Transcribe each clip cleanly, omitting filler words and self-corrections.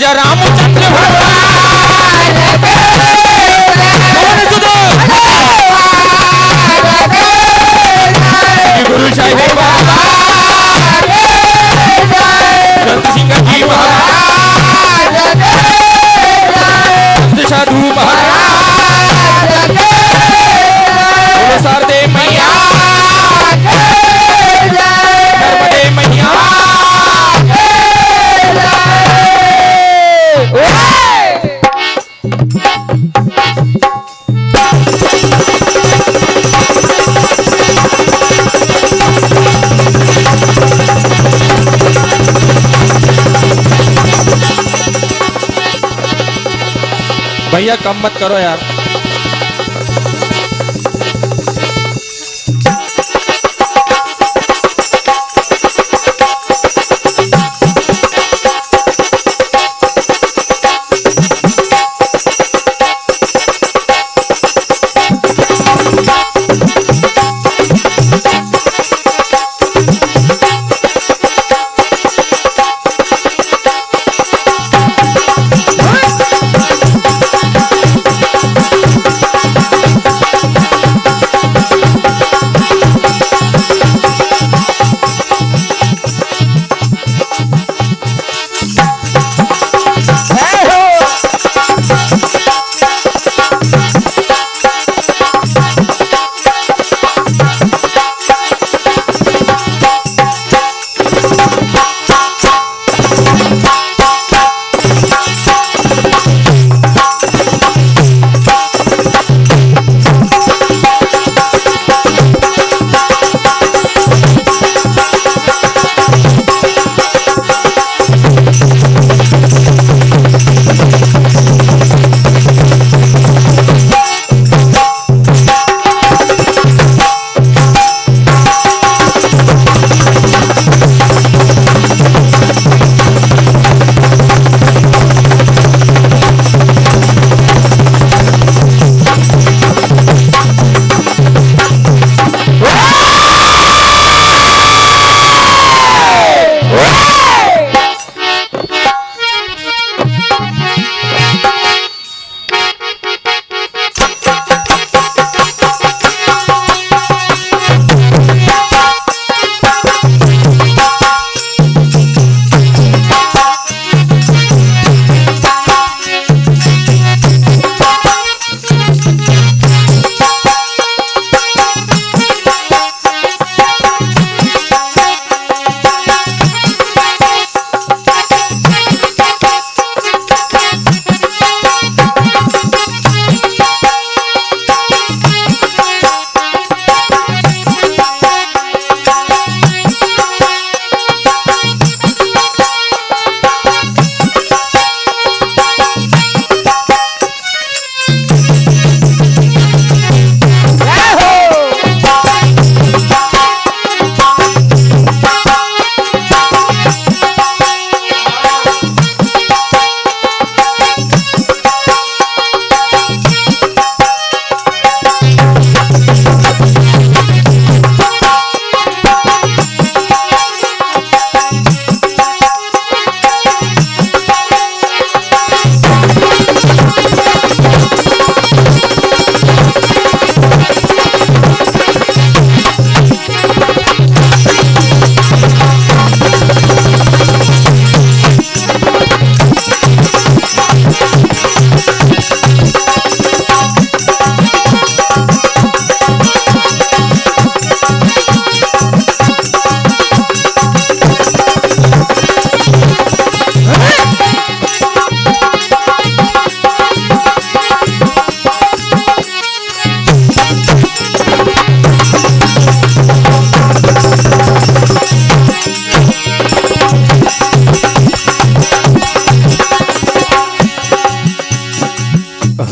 राजा रामचंद्र भगवान गुरु साहिब बाबा संत सिंह जी महाराज साधु महाराज शारदे मैया नर्मदे मैया भैया कम मत करो यार।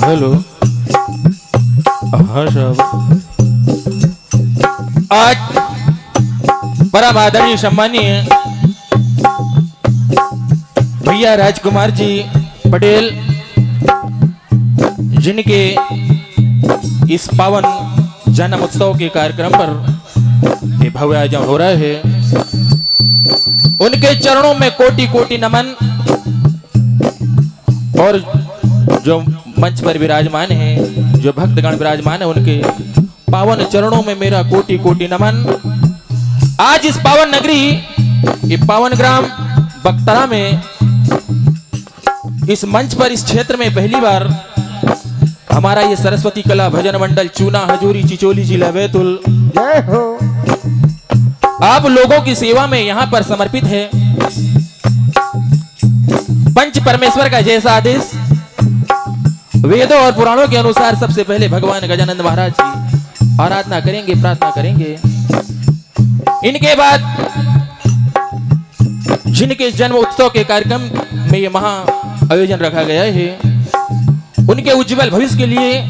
हेलो हाँ साहब, आज परम आदरणीय सम्मानीय भैया राजकुमार जी पटेल जिनके इस पावन जन्म उत्सव के कार्यक्रम पर ये भव्य आयोजन हो रहा है, उनके चरणों में कोटि कोटि नमन। और जो मंच पर विराजमान है, जो भक्तगण विराजमान है, उनके पावन चरणों में मेरा कोटि कोटि नमन। आज इस पावन नगरी, ये पावन ग्राम बक्तरा में, इस मंच पर, इस क्षेत्र में पहली बार हमारा ये सरस्वती कला भजन मंडल चूना हजूरी चिचोली जिला बैतुल जय हो आप लोगों की सेवा में यहाँ पर समर्पित है। पंच परमेश्वर का जैसा आदेश वेदों और पुराणों के अनुसार सबसे पहले भगवान गजानंद महाराज की आराधना करेंगे, प्रार्थना करेंगे। इनके बाद जिनके जन्म उत्सव के कार्यक्रम में ये महा आयोजन रखा गया है, उनके उज्जवल भविष्य के लिए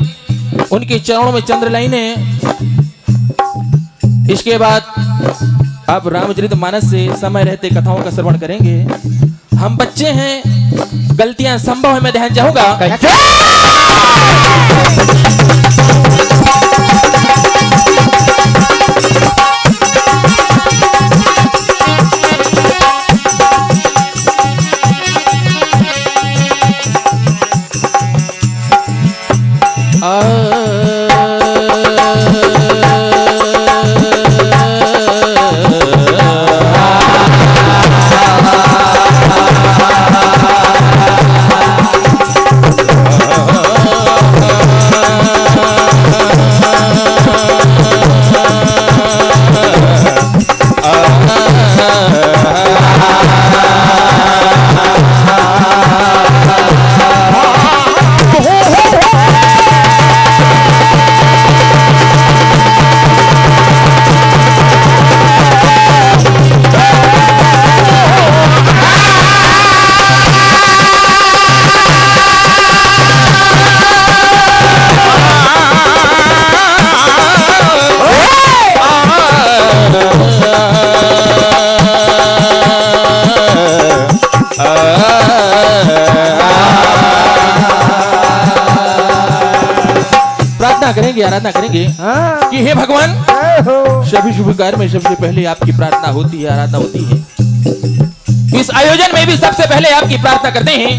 उनके चरणों में चंद्रलाइनें। इसके बाद आप रामचरितमानस से समय रहते कथाओं का श्रवण करेंगे। हम बच्चे हैं, गलतियां संभव है, मैं ध्यान चाहूंगा। करेंगे, आराधना करेंगे कि हे भगवान, सभी शुभ कार्य में सबसे पहले आपकी प्रार्थना होती है, आराधना होती है। इस आयोजन में भी सबसे पहले आपकी प्रार्थना करते हैं।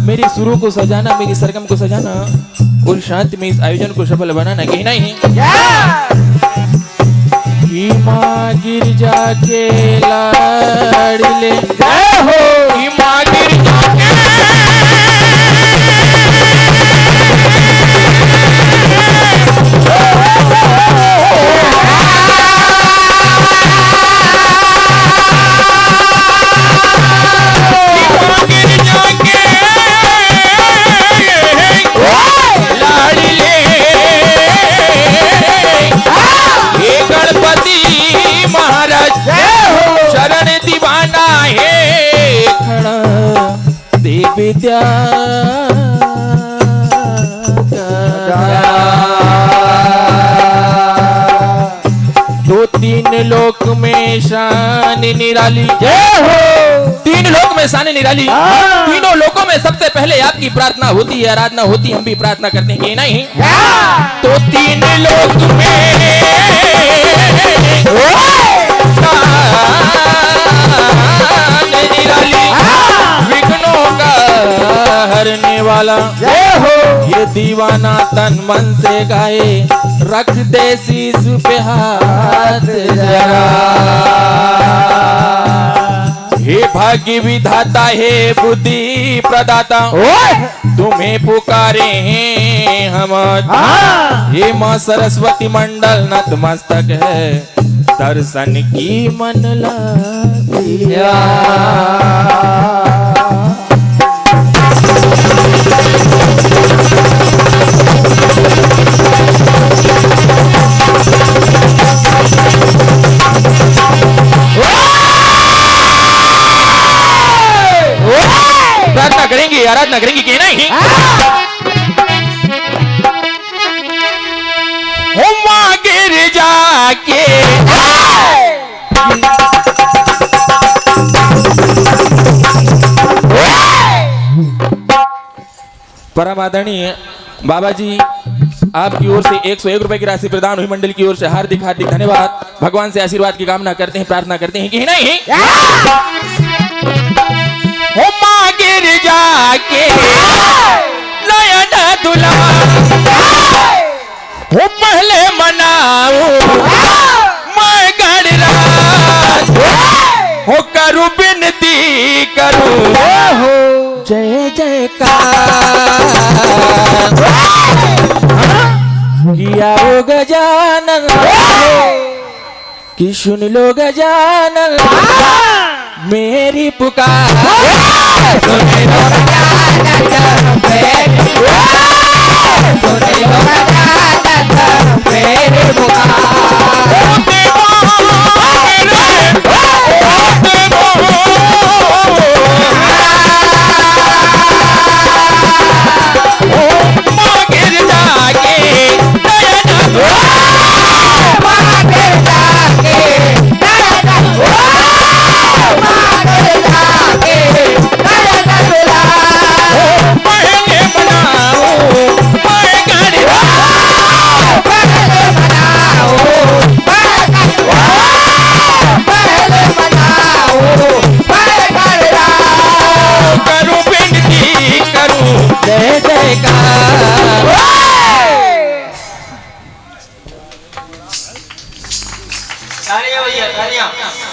मेरे सुरों को सजाना, मेरी सरगम को सजाना और शांति में इस आयोजन को सफल बनाना, कहना ही कि माँ गिरजा के लाडले जय हो, कि माँ गिरजा के विद्या दो तीन लोक में शान निराली जय हो, तीन लोक में शान निराली। तीनों लोकों में सबसे पहले आपकी प्रार्थना होती है, आराधना होती है। हम भी प्रार्थना करते हैं कि नहीं, तो तीन लोक में निराली, विघ्नों का हरने वाला जय हो। ये दीवाना तन मन से गाए, रख दे शीश पे हाथ जरा। हे भाग्य विधाता, हे बुद्धि प्रदाता, तुम्हें पुकारे हैं हम। ये माँ सरस्वती मंडल नतमस्तक है, दर्शन की मन लागिया। प्रार्थना करेंगे, आराधना करेंगे कि नहीं। हुमा गिर जाके परम आदरणीय बाबा जी, आपकी ओर से 101 रुपए की राशि प्रदान हुई। मंडल की ओर से हार्दिक हार्दिक धन्यवाद। भगवान से आशीर्वाद की कामना करते हैं, प्रार्थना करते हैं कि नहीं। हुमा गिर जाके नयन दुल्हा हो पहले मनाओ मैं गणराज हो करूं विनती करूं जय जयकार किया हो गजानन कि सुन लो गजानन मेरी पुकार सुन लो गजानन मेरी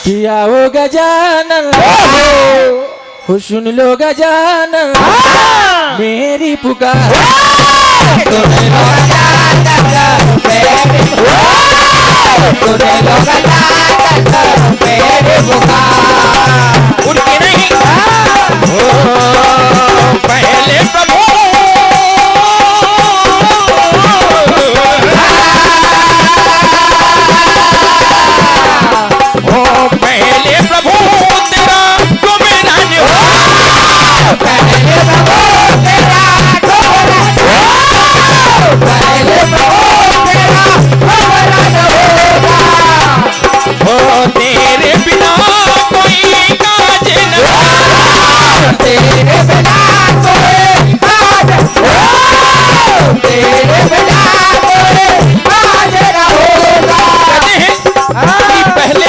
किया हो गजानन हो सुन लो गजानन मेरी पुकार सुन लो गजानन मेरी पुकार उनके नहीं पहले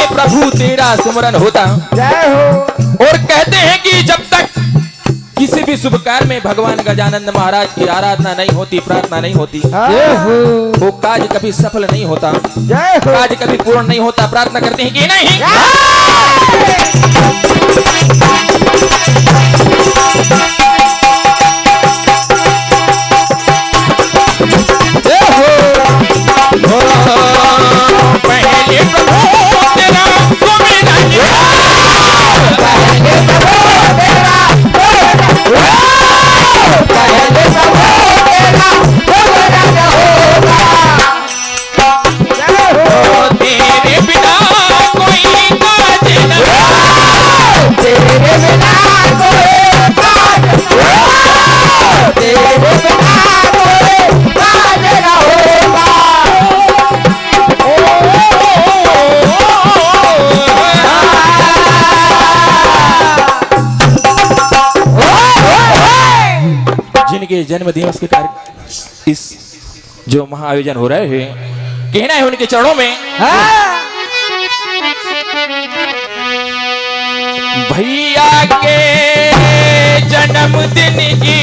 प्रभु सुमरन होता जय हो। और कहते हैं कि जब तक किसी भी शुभ कार्य में भगवान गजानंद महाराज की आराधना नहीं होती, प्रार्थना नहीं होती, वो काज कभी सफल नहीं होता, काज कभी पूर्ण नहीं होता। प्रार्थना करते हैं कि नहीं पहले प्रभु तेरा तेरे बिना कोई काज जिनके जन्म दिवस के कार्य इस जो महाआयोजन हो रहे हैं, कहना है उनके चरणों में भैया के जन्मदिन की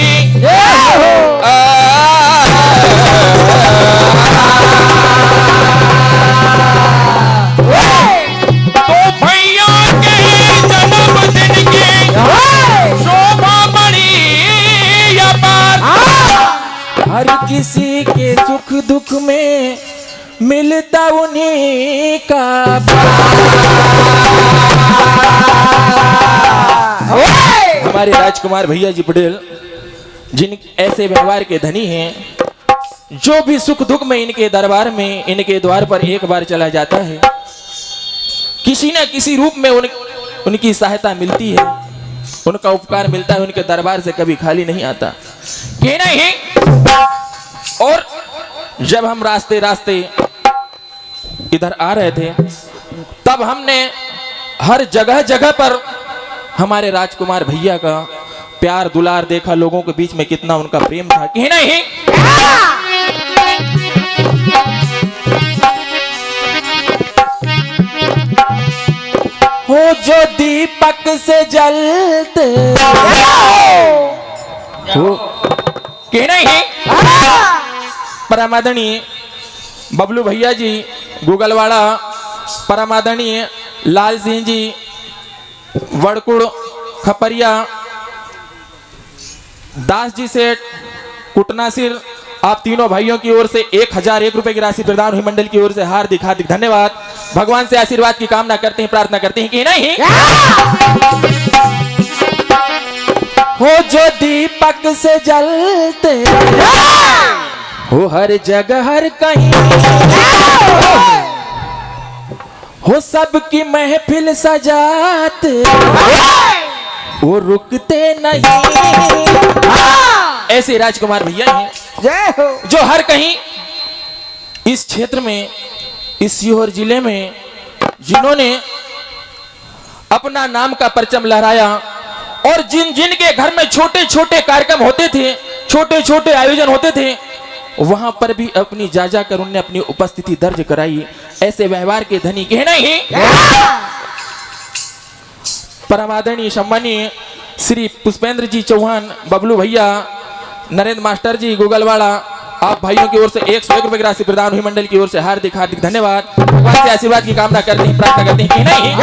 तो भैया के जन्मदिन की शोभा बड़ी अपार, हर किसी के सुख दुख में मिलता उन्हीं का हमारे राजकुमार भैया जी पटेल जिन ऐसे व्यवहार के धनी हैं, जो भी सुख दुख में इनके दरबार में इनके द्वार पर एक बार चला जाता है, किसी न किसी रूप में उनकी सहायता मिलती है, उनका उपकार मिलता है, उनके दरबार से कभी खाली नहीं आता कि नहीं। और जब हम रास्ते रास्ते इधर आ रहे थे, तब हमने हर जगह जगह पर हमारे राजकुमार भैया का प्यार दुलार देखा, लोगों के बीच में कितना उनका प्रेम था कि नहीं। हो जो दीपक से जलते कहना ही परमादरणीय बबलू भैया जी गूगलवाड़ा, परमादरणीय लाल सिंह जी वड़कुड़ खपरिया, दास जी सेठ कुटना सिर, आप तीनों भाइयों की ओर से 1001 रुपए की राशि प्रदान हुई। मंडल की ओर से हार्दिक हार्दिक धन्यवाद। भगवान से आशीर्वाद की कामना करते हैं, प्रार्थना करते हैं कि नहीं हो जो दीपक से जलते हो हर जगह हर कहीं, हो सबकी महफिल सजाते वो रुकते नहीं। ऐसे राजकुमार भैया हैं जय हो। जो हर कहीं इस क्षेत्र में, इस सीहोर जिले में जिन्होंने अपना नाम का परचम लहराया और जिन जिन के घर में छोटे छोटे कार्यक्रम होते थे, छोटे छोटे आयोजन होते थे, वहां पर भी अपनी जा जाकर उन्होंने अपनी उपस्थिति दर्ज कराई। ऐसे व्यवहार के धनी कहना ही परमादरणीय सम्मानीय श्री पुष्पेंद्र जी चौहान, बबलू भैया, नरेंद्र मास्टर जी गूगलवाड़ा, आप भाइयों की ओर से 101 रुपए की राशि प्रदान हुई। मंडल की ओर से हार्दिक हार्दिक धन्यवाद। भगवान से आशीर्वाद की कामना करते हैं, प्रार्थना करते हैं कि नहीं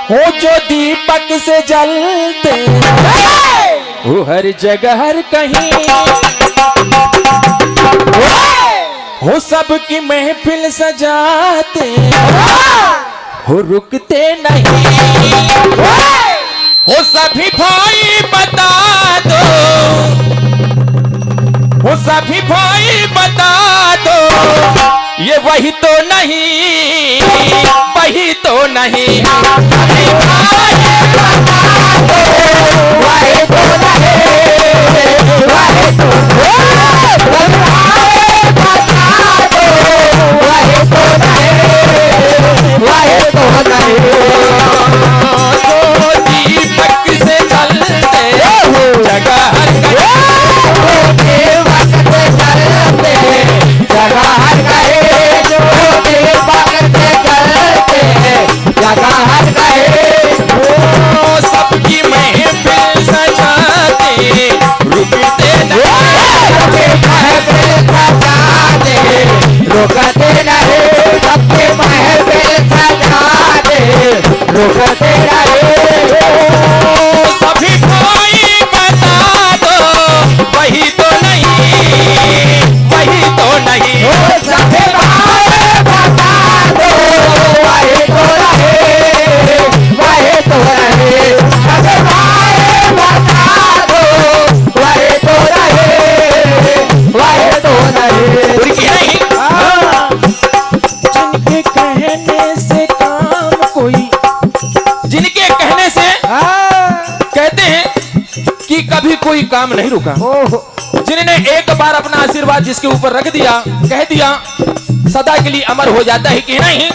हो जो दीपक से जलते हो हर जगह हर कहीं, हो सबकी महफिल सजाते हो रुकते नहीं। हो सभी भाई बता दो, हो सभी भाई बता दो, ये वही तो नहीं, वही तो नहीं, सभी भाई बता दो, वही तो नहीं, वही तो कभी कोई काम नहीं रुका। जिन्होंने एक बार अपना आशीर्वाद जिसके ऊपर रख दिया, कह दिया, सदा के लिए अमर हो जाता है कि नहीं।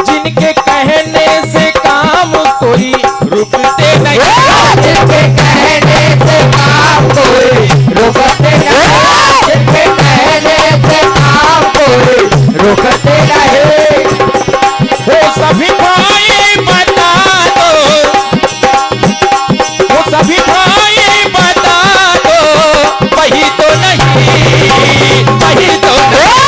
जिनके कहने से काम कोई रुकते नहीं, जिनके कहने से काम कोई रुकते नहीं, जिनके कहने से काम कोई रुकते नहीं। वो सभी भाई बता दो, वो सभी भाई बता दो, वही तो नहीं, वही तो नहीं,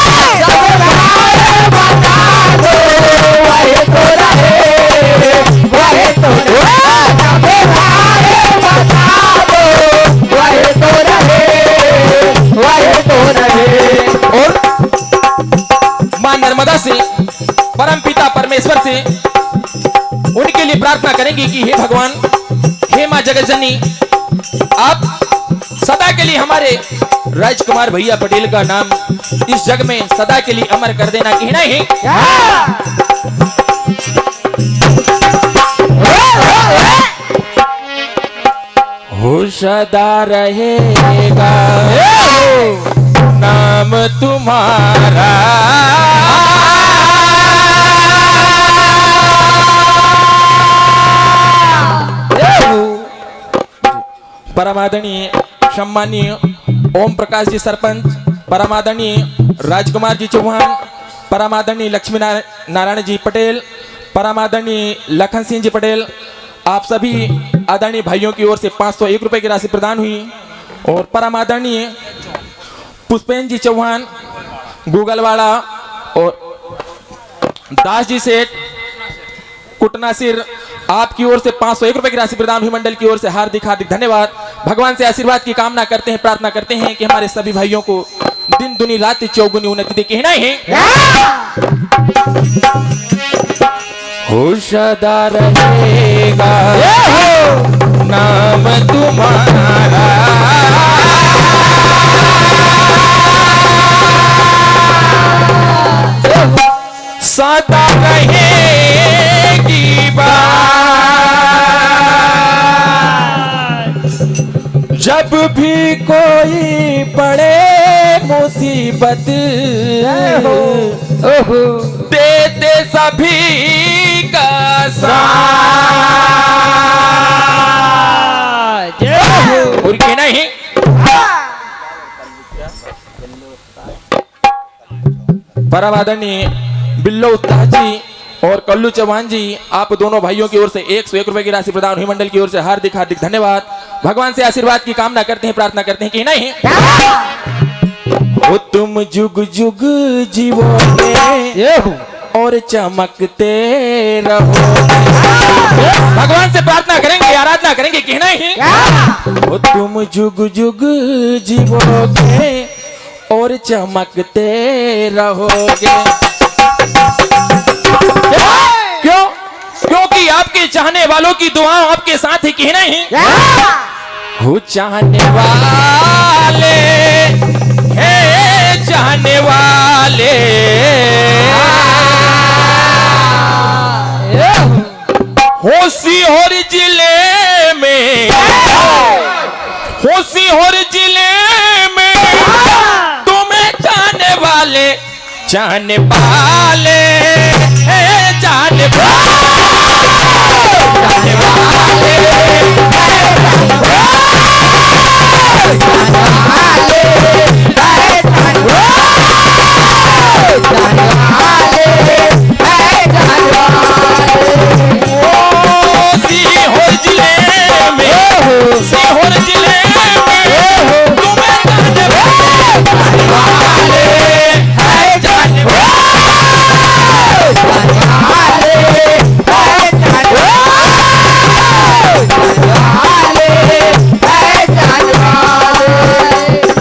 नर्मदा से, परम पिता परमेश्वर से उनके लिए प्रार्थना करेंगे कि हे भगवान, हे मां जगतजननी, आप सदा के लिए हमारे राजकुमार भैया पटेल का नाम इस जग में सदा के लिए अमर कर देना कि नहीं। सदा रहेगा नाम तुम्हारा। परमादरणीय सम्मानीय ओम प्रकाश जी सरपंच, परमादरणीय राजकुमार जी चौहान, परमादरणीय लक्ष्मी नारायण जी पटेल, परमादरणीय लखन सिंह जी पटेल, आप सभी आदरणीय भाइयों की ओर से 501 रुपए की राशि प्रदान हुई। और परमादरणीय पुष्पेन जी चौहान गूगलवाड़ा और दास जी सेठ कुटनासिर, आपकी ओर से 501 रुपए की राशि प्रदान हुई। मंडल की ओर से हार्दिक हार्दिक धन्यवाद। भगवान से आशीर्वाद की कामना करते हैं, प्रार्थना करते हैं कि हमारे सभी भाइयों को दिन दुनी रात चौगुनी उन्नति दे। कहना है हो सदा रहेगा नाम तुम्हारा। सदा रहेगी बात जब भी कोई पड़े मुसीबत, देते सभी का साथ। और कहना है परमादरणीय बिल्लो उत्ताह जी और कल्लू चौहान जी, आप दोनों भाइयों की ओर से 101 रुपए की राशि प्रदान हुई। मंडल की ओर से हार्दिक हार्दिक धन्यवाद। भगवान से आशीर्वाद की कामना करते हैं, प्रार्थना करते हैं कि नहीं हो तुम जुग जुग जीवोगे और चमकते रहोगे। भगवान से प्रार्थना करेंगे, आराधना करेंगे, कहना ही हो तुम जुग जुग जीवोगे और चमकते रहोगे। क्यों? क्योंकि आपके चाहने वालों की दुआ आपके साथ ही, कहना ही हो चाहने वाले हैं, चाहने वाले होशियार जिले में, होशियार जिले में तुम्हें चाहने वाले, चाहने वाले हैं, चाहने वाले, चाहने वाले, सीहोर जिले में, सीहोर जिले में तुम्हें जाने वाले हैं, जाने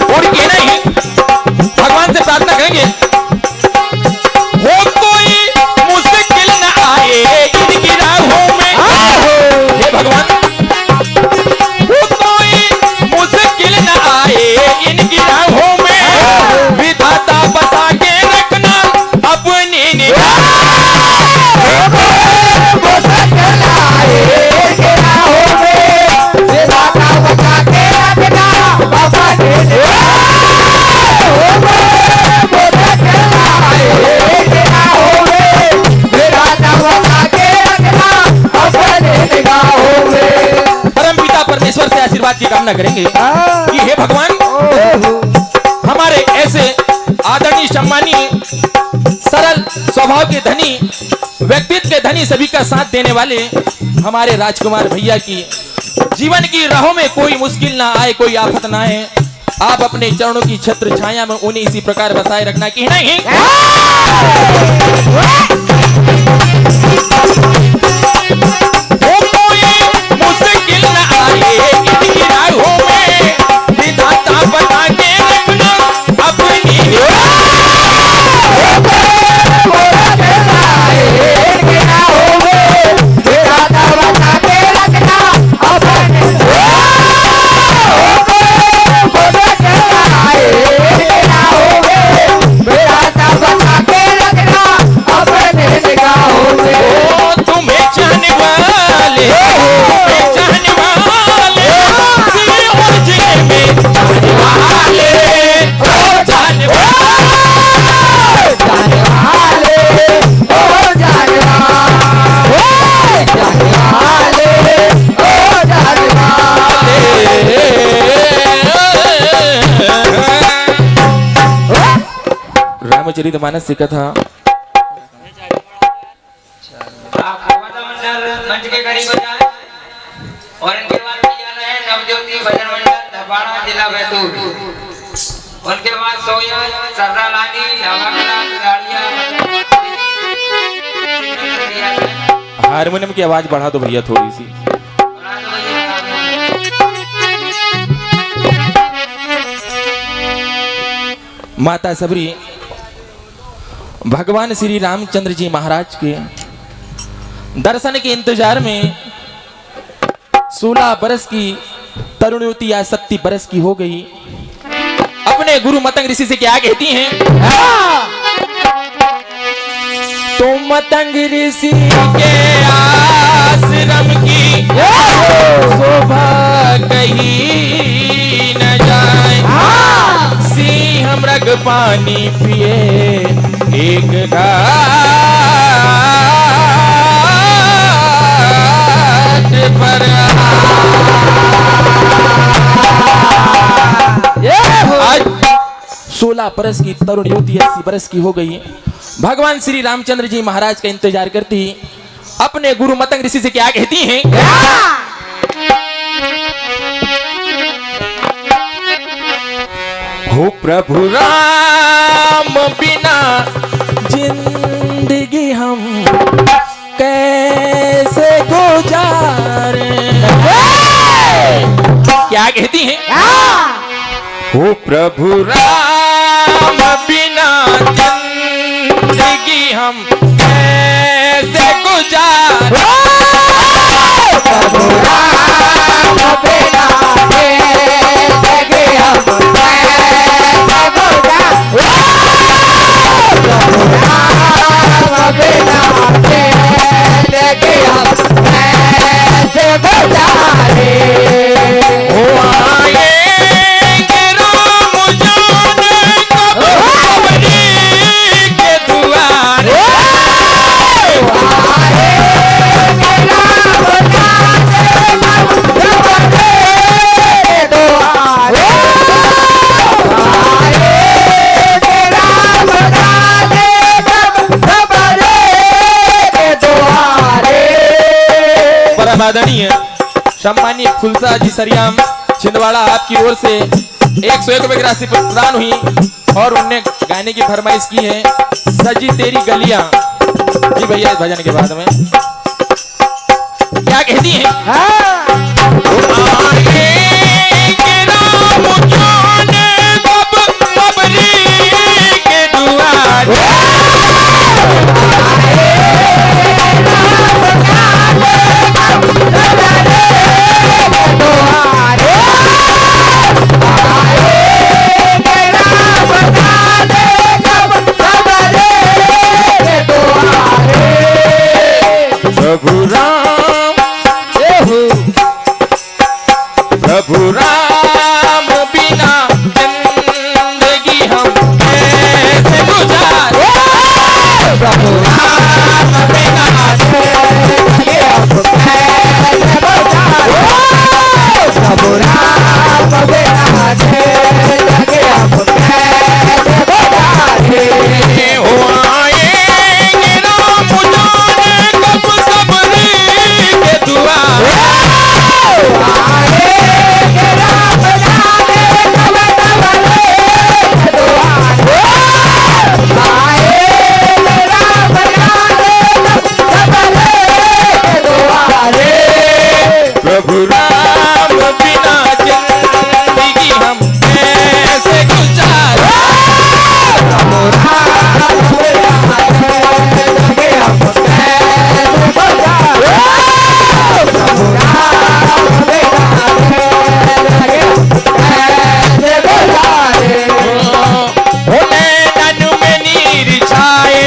और ये नहीं भगवान से प्रार्थना करेंगे हो कोई मुश्किल न आए इनकी राहों में। हे भगवान हो कोई मुश्किल न आए इनकी राहों में, विधाता बसा के रखना अपनी निगाह। परमेश्वर से आशीर्वाद की कामना करेंगे कि हे भगवान हमारे ऐसे आदरणीय सम्मानीय सरल स्वभाव के धनी, व्यक्तित्व के धनी, सभी का साथ देने वाले हमारे राजकुमार भैया की जीवन की राहों में कोई मुश्किल ना आए, कोई आफत ना आए। आप अपने चरणों की छत्र छाया में उन्हें इसी प्रकार बसाए रखना कि नहीं मुश्किल न आए इनकी राहों में, विधाता बना के रखना अपनी रामचरितमानस की कथा। मंच के करीब हो जाए और इनके बाद जाना है नवज्योति भजन मंडल धबाड़ा जिला बैतूल। उनके बाद सोया सरला लानी हारमोनियम की आवाज बढ़ा दो भैया थोड़ी सी। माता सबरी भगवान श्री रामचंद्र जी महाराज के दर्शन के इंतजार में 16 बरस की तरुण युवती या 70 बरस की हो गई। अपने गुरु मतंग ऋषि से क्या कहती हैं? तो मतंग ऋषि के आश्रम की शोभा कहीं न जाए। सिंह मृग पानी पिए एक घाट पर। आज 16 बरस की तरुण युवती 80 बरस की हो गई। भगवान श्री रामचंद्र जी महाराज का इंतजार करती अपने गुरु मतंग ऋषि से क्या कहती हैं? हो प्रभु राम बिना जिंदगी हम कैसे गुजारे। क्या कहती हैं? हो प्रभु राम बिना जिंदगी हम कैसे गुजारे। प्रभु राम बिना जिंदगी हम कैसे गुजारे। प्रभु राम बिना जिंदगी हम कैसे गुजारे। हो आएंगे राम जाने कब सबरी के दुआरे। आदरणीय सम्मानीय फुलसा जी सरियाम छिंदवाड़ा आपकी ओर से 101 रुपए की राशि प्रदान हुई और उनने गाने की फरमाइश की है सजी तेरी गलियां। जी भैया इस भजन के बाद में क्या कहती हैं? के दुआरे। प्रभु राम प्रभु राम बिना जिंदगी हम कैसे गुजारे। प्रभु राम बिना जिंदगी हम कैसे गुजारे। प्रभु राम बिना जिंदगी हम कैसे गुजारे। हो आएंगे राम जाने कब सबरी के दुआरे। आएंगे राम जाने कब सबरी के दुआरे। आएंगे राम जाने कब सबरी के दुआरे। प्रभु राम बिना जिंदगी हम कैसे गुजारे। प्रभु राम बिना जिंदगी हम कैसे गुजारे। प्रभु राम बिना जिंदगी कैसे गुजारे। हो नैनन में नीर छाए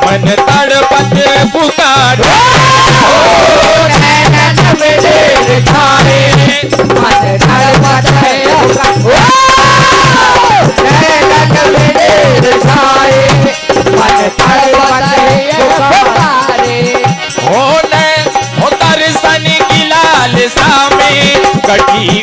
मन तड़पत पुकारे। नैनन में नीर छाए मन तड़पत पुकारे। नैनन में नीर छाए मन तड़पत पुकारे। हो दर्शन की लालसा में कटी